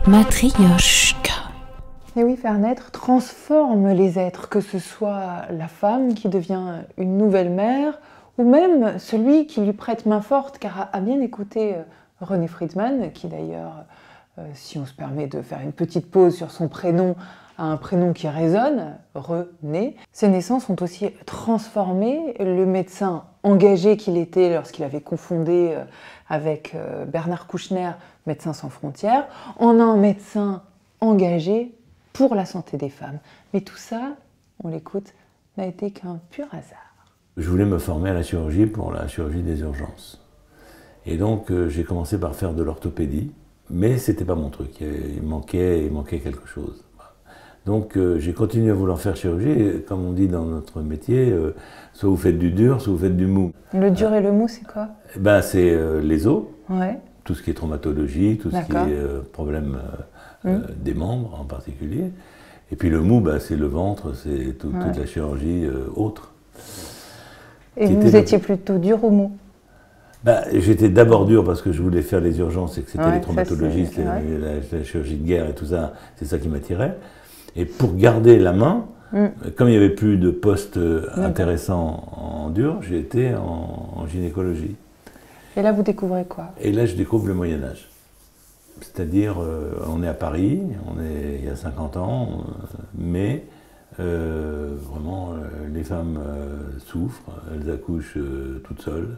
Matryoshka. Et oui, faire naître transforme les êtres, que ce soit la femme qui devient une nouvelle mère, ou même celui qui lui prête main forte, car à bien écouter René Friedman, qui d'ailleurs, si on se permet de faire une petite pause sur son prénom, a un prénom qui résonne, René. Ses naissances ont aussi transformé le médecin engagé qu'il était lorsqu'il avait confondé avec Bernard Kouchner, Médecins sans frontières, en un médecin engagé pour la santé des femmes. Mais tout ça, on l'écoute, n'a été qu'un pur hasard. Je voulais me former à la chirurgie pour la chirurgie des urgences. Et donc j'ai commencé par faire de l'orthopédie, mais c'était pas mon truc, il manquait quelque chose. Donc j'ai continué à vouloir faire chirurgie, et comme on dit dans notre métier, soit vous faites du dur, soit vous faites du mou. Le dur et le mou, c'est quoi? Ben, c'est les os, ouais. Tout ce qui est traumatologie, tout ce qui est problème des membres en particulier. Et puis le mou, ben, c'est le ventre, c'est toute la chirurgie autre. Et vous étiez plutôt dur ou mou? Ben, j'étais d'abord dur parce que je voulais faire les urgences et que c'était les traumatologistes, la chirurgie de guerre et tout ça, c'est ça qui m'attirait. Et pour garder la main, comme il n'y avait plus de poste intéressant en dur, j'ai été en gynécologie. Et là, vous découvrez quoi? Et là, je découvre le Moyen-Âge. C'est-à-dire, on est à Paris, il y a 50 ans, mais vraiment, les femmes souffrent, elles accouchent toutes seules.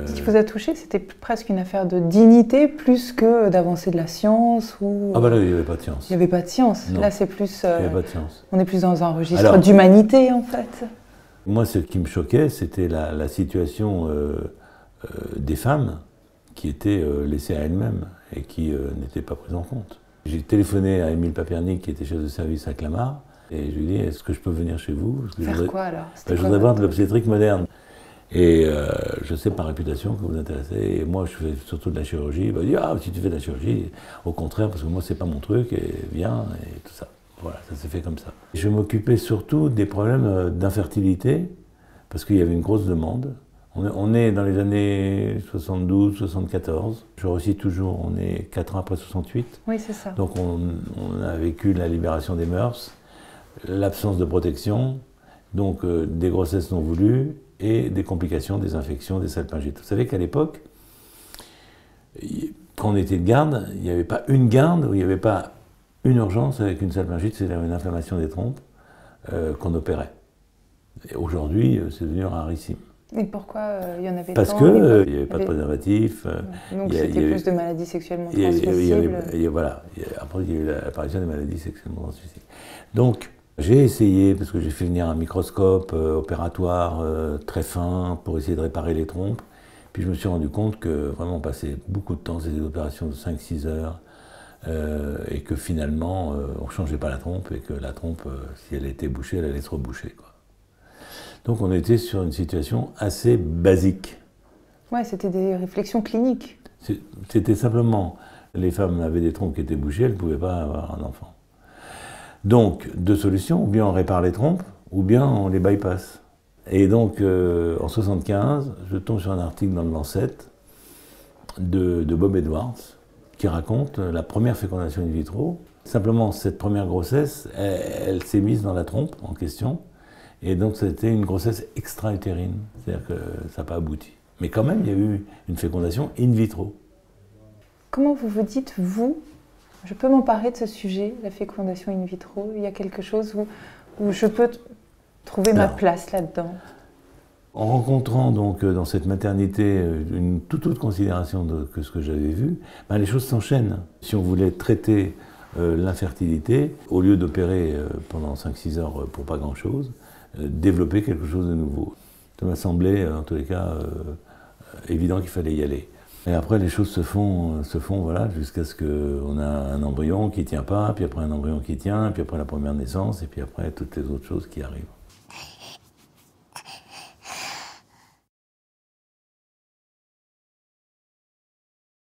Ce qui vous a touché, c'était presque une affaire de dignité plus que d'avancée de la science ou... Ah ben là, il n'y avait pas de science. Il n'y avait pas de science. Non. Là, c'est plus... il n'y avait pas de science. On est plus dans un registre d'humanité, en fait. Moi, ce qui me choquait, c'était la situation des femmes qui étaient laissées à elles-mêmes et qui n'étaient pas prises en compte. J'ai téléphoné à Émile Paperny, qui était chef de service à Clamart, et je lui ai dit, est-ce que je peux venir chez vous? Faire quoi, alors? Je voudrais voir de l'obstétrique moderne. Et je sais par réputation que vous vous intéressez, et moi je fais surtout de la chirurgie. Il va dire, ah, si tu fais de la chirurgie, au contraire, parce que moi c'est pas mon truc, et viens, et tout ça. Voilà, ça s'est fait comme ça. Je m'occupais surtout des problèmes d'infertilité, parce qu'il y avait une grosse demande. On est dans les années 72, 74. Je recite toujours, on est 4 ans après 68. Oui, c'est ça. Donc on a vécu la libération des mœurs, l'absence de protection, donc des grossesses non voulues, et des complications, des infections, des salpingites. Vous savez qu'à l'époque, quand on était de garde, il n'y avait pas une garde où il n'y avait pas une urgence avec une salpingite, c'est-à-dire une inflammation des trompes, qu'on opérait. Et aujourd'hui, c'est devenu rarissime. Et pourquoi il y en avait Parce tant? qu'il n'y avait pas de préservatif. Donc c'était plus de maladies sexuellement transmissibles. Voilà. Après, il y a eu l'apparition des maladies sexuellement transmissibles. Donc, j'ai essayé, parce que j'ai fait venir un microscope opératoire très fin pour essayer de réparer les trompes. Puis je me suis rendu compte que vraiment on passait beaucoup de temps, c'était des opérations de 5-6 heures, et que finalement on ne changeait pas la trompe, et que la trompe, si elle était bouchée, elle allait se reboucher, quoi. Donc on était sur une situation assez basique. Ouais, c'était des réflexions cliniques. C'était simplement, les femmes avaient des trompes qui étaient bouchées, elles ne pouvaient pas avoir un enfant. Donc, deux solutions, ou bien on répare les trompes, ou bien on les bypass. Et donc, en 1975, je tombe sur un article dans le Lancet de Bob Edwards, qui raconte la première fécondation in vitro. Simplement, cette première grossesse, elle s'est mise dans la trompe en question, et donc c'était une grossesse extra-utérine, c'est-à-dire que ça n'a pas abouti. Mais quand même, il y a eu une fécondation in vitro. Comment vous vous dites, vous, je peux m'emparer de ce sujet, la fécondation in vitro? Il y a quelque chose où je peux trouver ma place là-dedans? En rencontrant donc dans cette maternité une toute autre considération que ce que j'avais vu, ben, les choses s'enchaînent. Si on voulait traiter l'infertilité, au lieu d'opérer pendant 5-6 heures pour pas grand-chose, développer quelque chose de nouveau. Ça m'a semblé, en tous les cas, évident qu'il fallait y aller. Et après, les choses se font voilà, jusqu'à ce qu'on a un embryon qui ne tient pas, puis après un embryon qui tient, puis après la première naissance, et puis après toutes les autres choses qui arrivent.